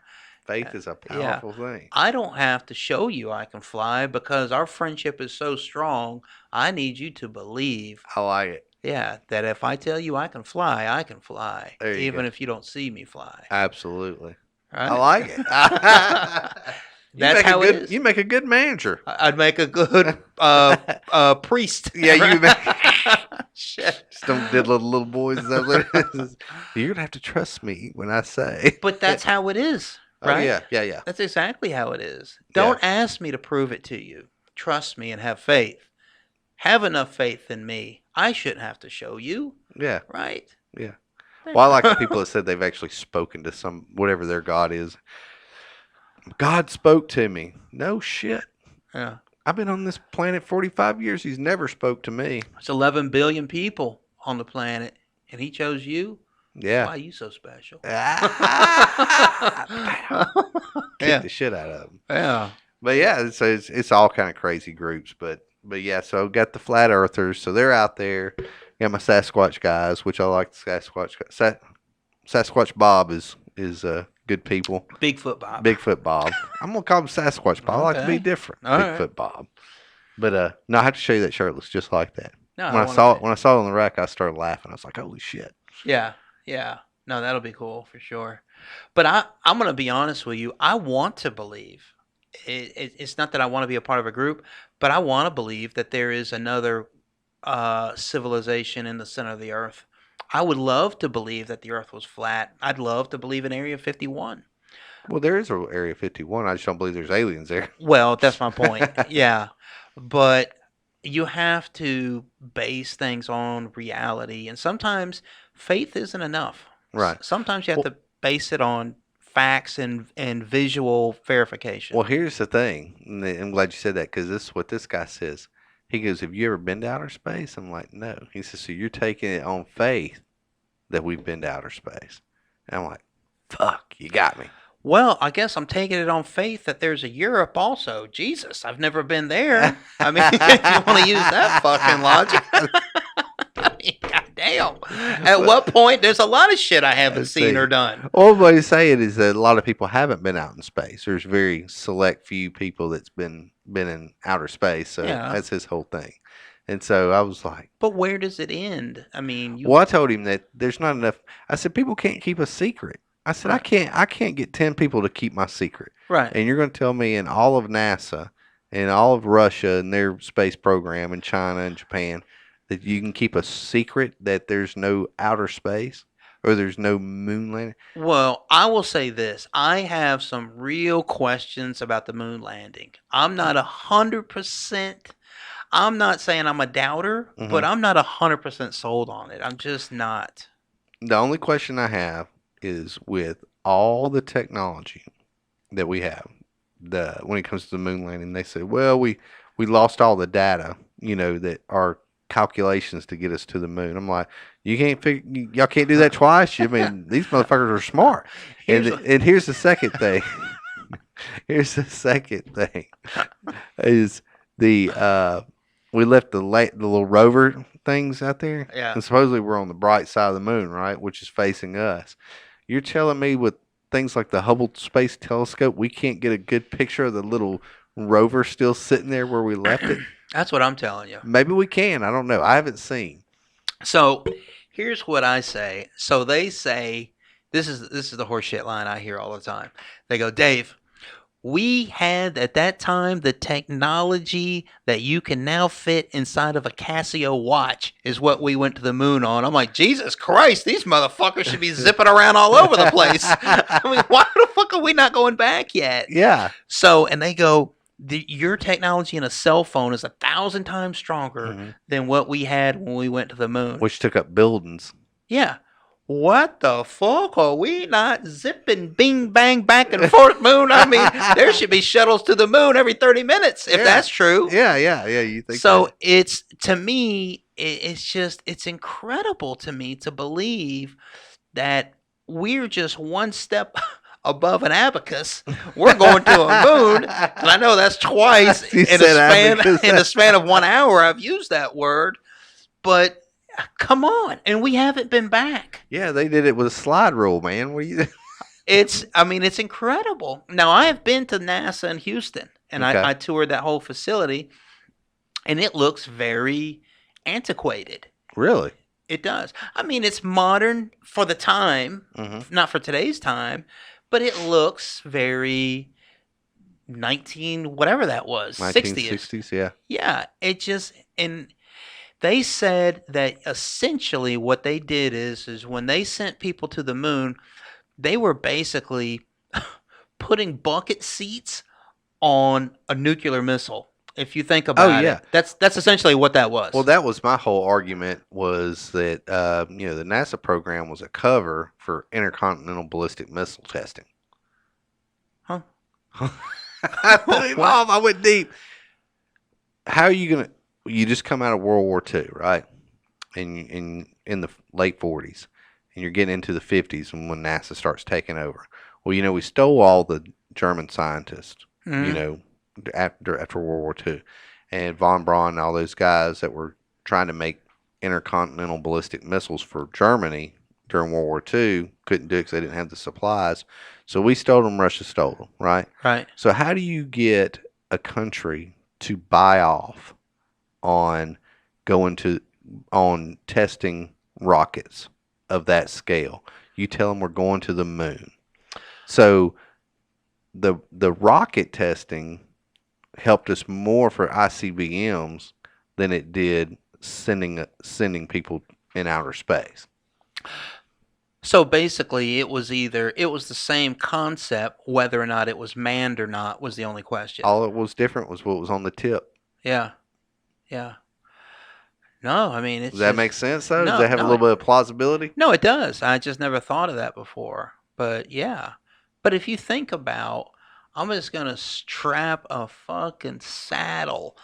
Faith is a powerful thing. I don't have to show you I can fly because our friendship is so strong. I need you to believe, I like it. yeah, that if I tell you I can fly, I can fly, There you even go. if you don't see me fly. Absolutely. Right? I like it. That's how it is. You make a good manager. I'd make a good priest. Yeah, you make. Shit. Just don't diddle the little boys. You're gonna have to trust me when I say. But that's how it is, Oh, right? yeah. That's exactly how it is. Don't ask me to prove it to you. Trust me and have faith. Have enough faith in me. I shouldn't have to show you, Yeah, right? yeah. Well, I like the people that said they've actually spoken to whatever their God is. God spoke to me. No shit. Yeah. I've been on this planet 45 years. He's never spoke to me. There's 11 billion people on the planet, and he chose you? Yeah. Why are you so special? Kick Yeah. the shit out of them. Yeah. But yeah, so it's all kind of crazy groups. But yeah, so got the flat earthers. So they're out there. Got my Sasquatch guys, which I like. The Sasquatch Bob is good people. Bigfoot Bob. Bigfoot Bob. I'm gonna call him Sasquatch Bob. I like to be Okay. different. All Bigfoot right. Bob. But no, I have to show you that shirtless just like that. No, When I saw it on the rack, I started laughing. I was like, "Holy shit!" Yeah. Yeah. No, that'll be cool for sure. But I'm going to be honest with you. I want to believe. It's not that I want to be a part of a group, but I want to believe that there is another civilization in the center of the earth. I would love to believe that the earth was flat. I'd love to believe in Area 51. Well, there is a Area 51. I just don't believe there's aliens there. Well, that's my point. Yeah. But you have to base things on reality, and sometimes faith isn't enough. Right. Sometimes you have Well, to base it on facts and visual verification. well, here's the thing. I'm glad you said that because this is what this guy says. He goes, "Have you ever been to outer space?" I'm like, "No." He says, "So you're taking it on faith that we've been to outer space?" And I'm like, "Fuck, you got me." Well, I guess I'm taking it on faith that there's a Europe also. Jesus, I've never been there. I mean, if you want to use that fucking logic. God damn. At what point? There's a lot of shit I haven't Let's seen see. or done. Well, what he's saying is that a lot of people haven't been out in space. There's very select few people that's been in outer space. So Yeah. that's his whole thing. And so I was like, But where does it end? I mean, well, I told him that there's not enough. I said people can't keep a secret. I said Right. I can't get 10 people to keep my secret. right. And you're going to tell me in all of NASA and all of Russia and their space program and China and Japan that you can keep a secret that there's no outer space or there's no moon landing? Well, I will say this. I have some real questions about the moon landing. I'm not 100%. I'm not saying I'm a doubter, but I'm not 100% sold on it. I'm just not. The only question I have is with all the technology that we have, when it comes to the moon landing, they say, well, we lost all the data, that our calculations to get us to the moon. I'm like, y'all can't do that twice. I mean, these motherfuckers are smart. And here's the second thing. Here's the second thing is we left the little rover things out there. Yeah. And supposedly we're on the bright side of the moon, right? Which is facing us. You're telling me with things like the Hubble Space Telescope, we can't get a good picture of the little rover still sitting there where we left it? That's what I'm telling you. Maybe we can. I don't know. I haven't seen. So here's what I say. So they say this is the horseshit line I hear all the time. They go, Dave, we had at that time the technology that you can now fit inside of a Casio watch is what we went to the moon on. I'm like, Jesus Christ, these motherfuckers should be zipping around all over the place. I mean, why the fuck are we not going back yet? Yeah. So, and they go, your technology in a cell phone is 1,000 times stronger than what we had when we went to the moon. Which took up buildings. Yeah. What the fuck? Are we not zipping bing bang back and forth moon? I mean, there should be shuttles to the moon every 30 minutes if that's true. Yeah. You think So that. it's, to me, it's incredible to me to believe that we're just one step above an abacus. We're going to a moon. And I know that's twice You in said abacus. the span of 1 hour I've used that word. But come on, and we haven't been back. Yeah, they did it with a slide rule, man. What you? It's incredible. Now, I have been to NASA in Houston, and Okay. I toured that whole facility, and it looks very antiquated. Really? It does. I mean, it's modern for the time, not for today's time, but it looks very whatever that was, 60s. 1960s, yeah. Yeah, it just, and they said that essentially what they did is when they sent people to the moon, they were basically putting bucket seats on a nuclear missile. If you think about yeah. it, that's essentially what that was. Well, that was my whole argument was that, the NASA program was a cover for intercontinental ballistic missile testing. Huh? Mom, I went deep. How are you going to... You just come out of World War II, right? And in the late 40s. And you're getting into the 50s when NASA starts taking over. Well, we stole all the German scientists, after World War II. And von Braun and all those guys that were trying to make intercontinental ballistic missiles for Germany during World War II couldn't do it because they didn't have the supplies. So we stole them, Russia stole them, right? Right. So how do you get a country to buy off on testing rockets of that scale? You tell them we're going to the moon. So the rocket testing helped us more for ICBMs than it did sending people in outer space. So basically, it was the same concept, whether or not it was manned or not was the only question. All that was different was what was on the tip. Yeah. Yeah. No, I mean, it's Does that just, make sense, though? Does no, that have a no, little bit of plausibility? no, it does. I just never thought of that before. But yeah. But if you think about, I'm just gonna strap a fucking saddle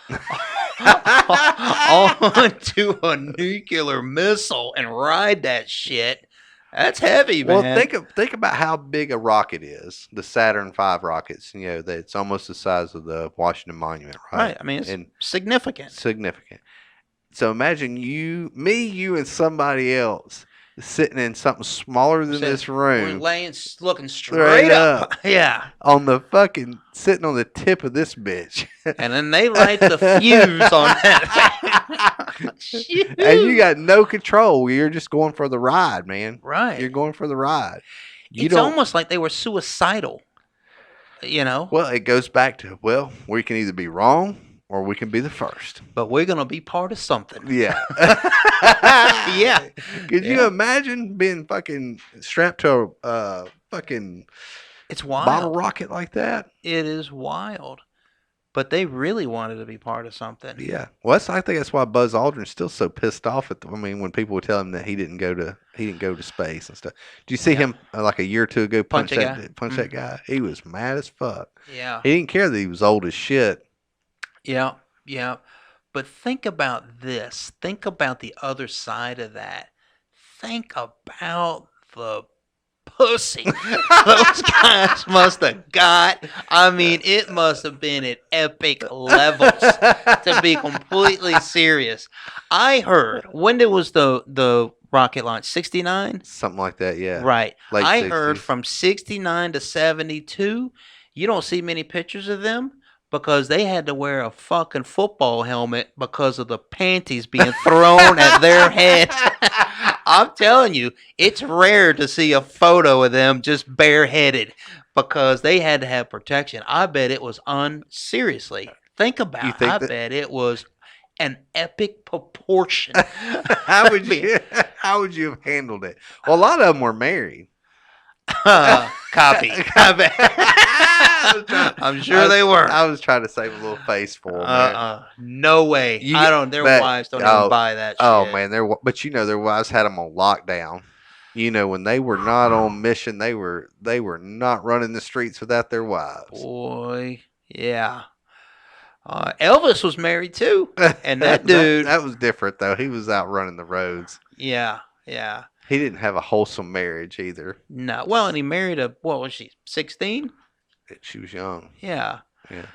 onto a nuclear missile and ride that shit. That's heavy, Well, man. think about how big a rocket is. The Saturn V rockets. You know, that it's almost the size of the Washington Monument, right? Right. I mean, it's And significant. significant. So imagine you, and somebody else sitting in something smaller than this We're room, looking Straight straight up. Yeah. on the fucking sitting on the tip of this bitch, And then they light the fuse on that. Shoot. and you got no control. You're just going for the ride, man. Right. You're going for the ride. You It's don't. almost like they were suicidal. You know? Well, it goes back to we can either be wrong or we can be the first. But we're going to be part of something. Yeah. Yeah. Could you Yeah. imagine being fucking strapped to a fucking It's wild. bottle rocket like that? It is wild. But they really wanted to be part of something. Yeah. Well, I think that's why Buzz Aldrin's still so pissed off at. When people would tell him that he didn't go to space and stuff. Did you see him like a year or two ago punch Punch a guy? that guy? He was mad as fuck. Yeah. He didn't care that he was old as shit. Yeah. Yeah. But think about this. Think about the other side of that. Think about the pussy those guys must have got. I mean, it must have been at epic levels, to be completely serious. I heard, when there was the rocket launch, 69? Something like that. Yeah. Right. Late I heard 60s. from 69 to 72, you don't see many pictures of them because they had to wear a fucking football helmet because of the panties being thrown at their head. I'm telling you, it's rare to see a photo of them just bareheaded because they had to have protection. I bet it was seriously. Think about it. I bet it was an epic proportion. How would you have handled it? Well, a lot of them were married. Copy. I bet. I'm sure they were. I was trying to save a little face for them. No way. Their wives don't even buy that shit. Oh man, but their wives had them on lockdown. When they were not on mission, they were not running the streets without their wives. Boy, yeah. Elvis was married too, and that dude. That was different though. He was out running the roads. Yeah, yeah. He didn't have a wholesome marriage either. No. Well, and he married what was she, 16? She was young. Yeah. Yeah.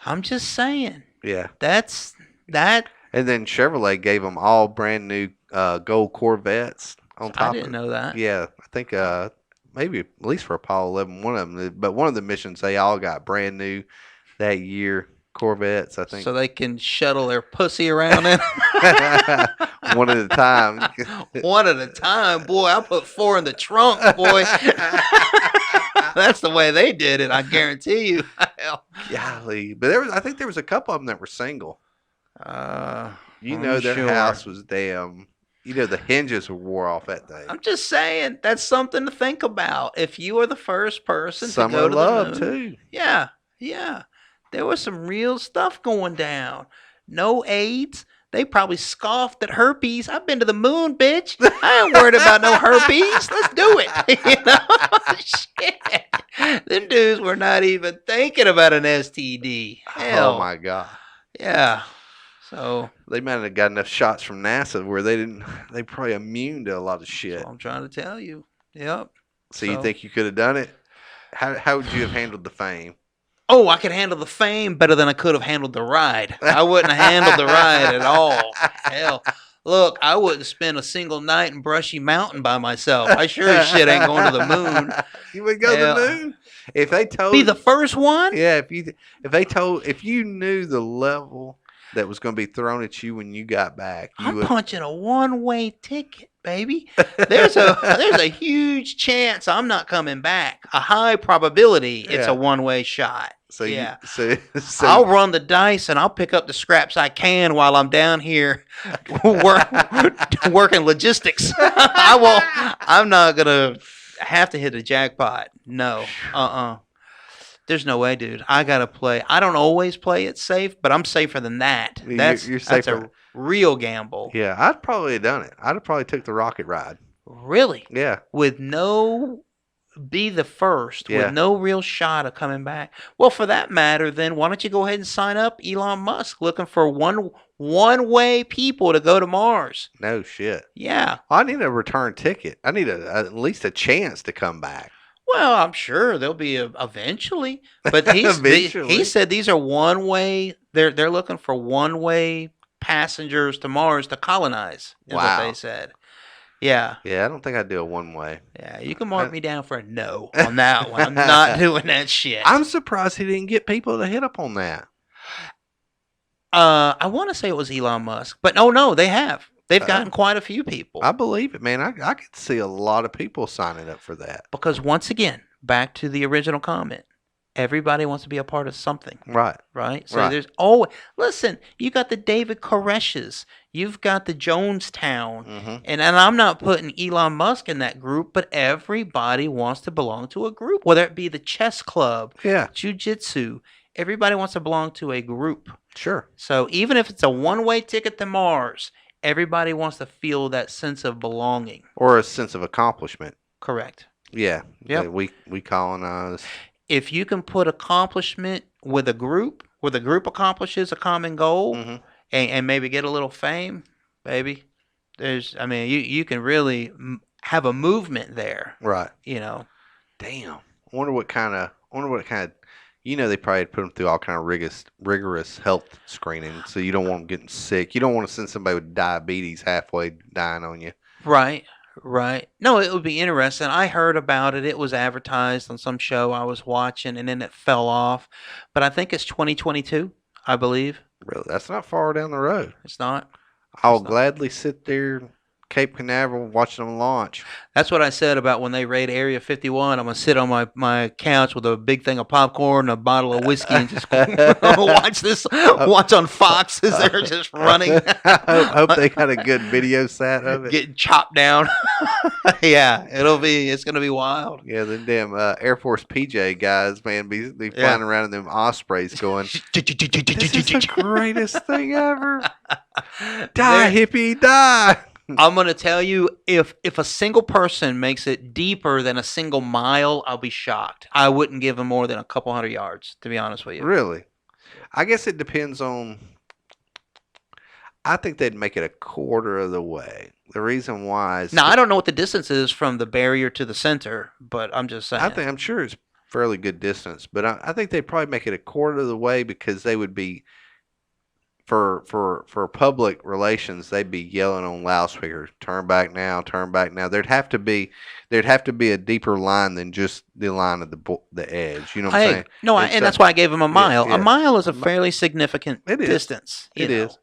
I'm just saying. Yeah. That's that. And then Chevrolet gave them all brand new gold Corvettes on top. I didn't know that. Yeah, I think maybe at least for Apollo 11, one of them. But one of the missions, they all got brand new that year Corvettes. I think So they can shuttle their pussy around in. one at a time. One at a time, boy. I put 4 in the trunk, boy. That's the way they did it. I guarantee you. Golly, but I think there was a couple of them that were single. Their house was damn. The hinges were wore off that thing. I'm just saying that's something to think about. If you are the first person Some to go are to love the moon, too. yeah, yeah, there was some real stuff going down. No AIDS. They probably scoffed at herpes. I've been to the moon, bitch. I ain't worried about no herpes. Let's do it. Shit. Them dudes were not even thinking about an STD. Hell. Oh my god. Yeah. So They might have got enough shots from NASA where they probably immune to a lot of shit. that's what I'm trying to tell you. Yep. So you think you could have done it? How would you have handled the fame? Oh, I could handle the fame better than I could have handled the ride. I wouldn't have handled the ride at all. Hell, look, I wouldn't spend a single night in Brushy Mountain by myself. I sure as shit ain't going to the moon. You would go to the moon if they told. Be the first one? Yeah, if you knew the level that was going to be thrown at you when you got back, I'm punching a one-way ticket, baby. There's a huge chance I'm not coming back. A high probability it's a one-way shot. So yeah. So I'll run the dice and I'll pick up the scraps I can while I'm down here working logistics. I'm not gonna have to hit a jackpot. No. There's no way, dude. I gotta play. I don't always play it safe, but I'm safer than that. You're- That's you're that's safer. a real gamble. Yeah, I'd probably have done it. I'd have probably took the rocket ride. Really, Yeah. with no be the first, Yeah. with no real shot of coming back. Well, for that matter, then why don't you go ahead and sign up Elon Musk, looking for one way people to go to Mars? No shit. Yeah. I need a return ticket. I need at least a chance to come back. Well, I'm sure there'll be eventually, but he Eventually. said these are one way. They're looking for one way passengers to Mars to colonize. Is what Wow. they said. Yeah, Yeah, I don't think I'd do a one way. yeah. You can mark me down for a no on that one. I'm not doing that shit. I'm surprised he didn't get people to hit up on that. I want to say it was Elon Musk, but no, they have. They've gotten quite a few people. I believe it, man. I could see a lot of people signing up for that. Because once again, back to the original comment, everybody wants to be a part of something, Right. right? So Right. there's listen, you got the David Koreshes, you've got the Jonestown, Mm-hmm. and I'm not putting Elon Musk in that group, but everybody wants to belong to a group, whether it be the chess club, Yeah, jiu-jitsu. Everybody wants to belong to a group. sure. So even if it's a one-way ticket to Mars, everybody wants to feel that sense of belonging. Or a sense of accomplishment. Correct. Yeah. Yep. that we colonized. If you can put accomplishment with a group, where the group accomplishes a common goal, Mm-hmm. and maybe get a little fame, baby, you can really have a movement there, Right. you know. Damn. I wonder what kind of. They probably put them through all kind of rigorous health screening, so you don't want them getting sick. You don't want to send somebody with diabetes halfway dying on you. Right. No, it would be interesting. I heard about it. It was advertised on some show I was watching, and then it fell off. But I think it's 2022, I believe. Really, that's not far down the road. It's not. I'll It's not. gladly sit there, Cape Canaveral, watching them launch. That's what I said about when they raid Area 51. I'm going to sit on my couch with a big thing of popcorn, a bottle of whiskey, and just watch on Fox as they're just running. I hope they got a good video set of it. Getting chopped down. Yeah, it's going to be wild. Yeah, them damn Air Force PJ guys, man, be flying Yeah. around in them Ospreys going, this is the greatest thing ever. Die, hippie, die. I'm going to tell you, if a single person makes it deeper than a single mile, I'll be shocked. I wouldn't give them more than a couple hundred yards, to be honest with you. Really? I guess it depends on. I think they'd make it a quarter of the way. The reason why is Now, I don't know what the distance is from the barrier to the center, but I'm just saying. I'm sure it's fairly good distance, but I think they'd probably make it a quarter of the way because they would be for public relations, they'd be yelling on loudspeakers, turn back now, turn back now. There'd have to be a deeper line than just the line of the edge. You know what I'm saying? No, and that's why I gave him a mile. yeah. A mile is a fairly significant It is. distance. It you is. know.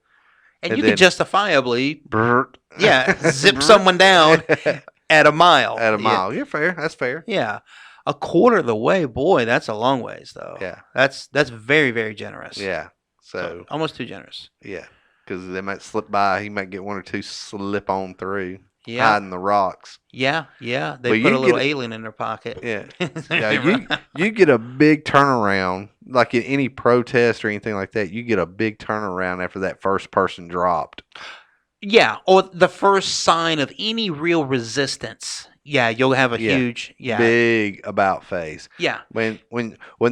And And you then- can justifiably, Brrrt. zip someone down at a mile. At a mile. You're fair. That's fair. Yeah. A quarter of the way, boy, that's a long ways, though. Yeah. That's very, very generous. Yeah. So Almost too generous. yeah, because they might slip by. He might get one or two slip on through, Yeah. hiding the rocks. Yeah. They Well, put you a little get alien in their pocket. Yeah. Yeah, you get a big turnaround, like in any protest or anything like that. You get a big turnaround after that first person dropped. Yeah, or the first sign of any real resistance. Yeah, you'll have a Yeah. huge. Yeah. Big about face. Yeah. When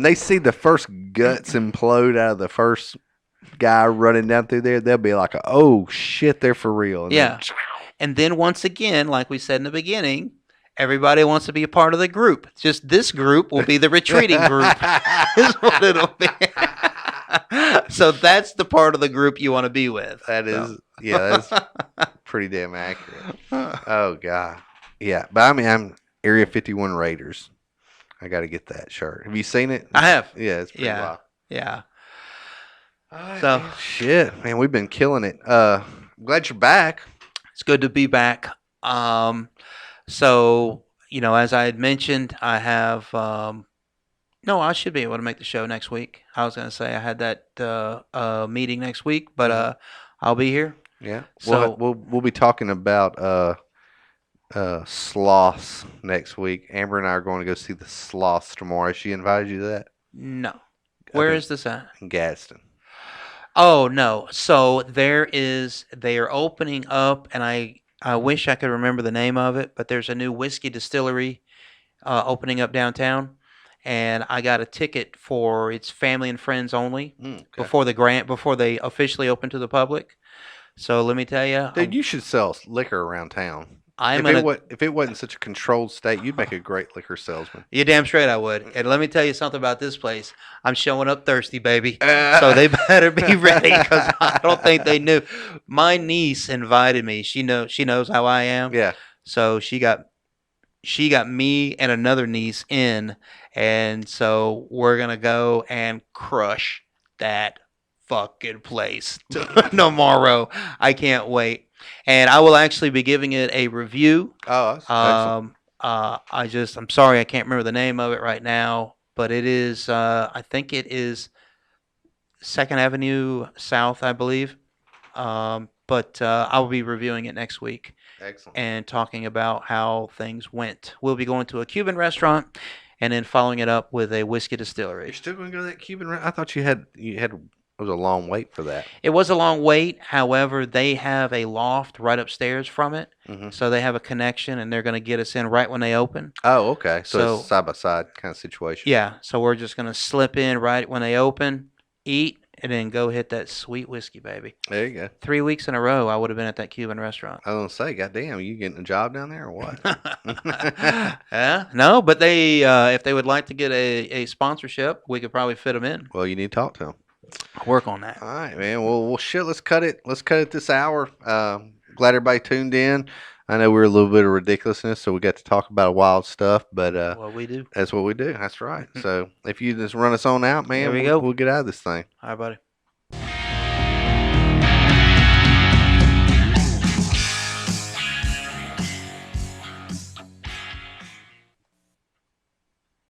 they see the first guts implode out of the first guy running down through there, they'll be like, "Oh shit, they're for real." And Yeah. And then once again, like we said in the beginning, everybody wants to be a part of the group. It's just this group will be the retreating group. Is what it'll be. So that's the part of the group you want to be with. That is, So. yeah, that's pretty damn accurate. Oh god, yeah. But I mean, I'm Area 51 Raiders. I got to get that shirt. Have you seen it? I have. Yeah, it's pretty Yeah. wild. Yeah. Alright, So- man. Shit, man, we've been killing it. Glad you're back. It's good to be back. So, as I had mentioned, I have no, I should be able to make the show next week. I was going to say I had that meeting next week, but I'll be here. Yeah. So- we'll be talking about sloths next week. Amber and I are going to go see the sloths tomorrow. She invited you to that. No. Where think- is this at? in Gadsden. Oh no. So they are opening up, and I wish I could remember the name of it, but there's a new whiskey distillery opening up downtown, and I got a ticket for it's family and friends only Okay. before they officially open to the public. So let me tell you, Dude, you should sell liquor around town. I'm if, gonna. if it wasn't such a controlled state, you'd make a great liquor salesman. You're damn straight I would. And let me tell you something about this place. I'm showing up thirsty, baby. So they better be ready because I don't think they knew. My niece invited me. She knows how I am. Yeah. So she got me and another niece in, and so we're gonna go and crush that fucking place tomorrow. I can't wait. And I will actually be giving it a review. Oh, that's excellent. I'm sorry I can't remember the name of it right now, but it is I think it is Second Avenue South, I believe. But I will be reviewing it next week Excellent. and talking about how things went. We'll be going to a Cuban restaurant and then following it up with a whiskey distillery. You're still going to go to that Cuban I thought you had it was a long wait for that. It was a long wait. However, they have a loft right upstairs from it. Mhm. So they have a connection, and they're going to get us in right when they open. Oh, okay. So So- it's side by side kind of situation. Yeah, so we're just going to slip in right when they open, eat, and then go hit that sweet whiskey, baby. There you go. 3 weeks in a row, I would have been at that Cuban restaurant. I was going to say, goddamn, you getting a job down there or what? Yeah, no, but they, if they would like to get a sponsorship, we could probably fit them in. Well, you need to talk to them. Work on that. All right, man. Well, shit. Let's cut it. Let's cut it this hour. Glad everybody tuned in. I know we're a little bit of ridiculousness, so we got to talk about wild stuff, but What we do. that's what we do. That's right. So if you just run us on out, man, There we go. we'll get out of this thing. All right, buddy.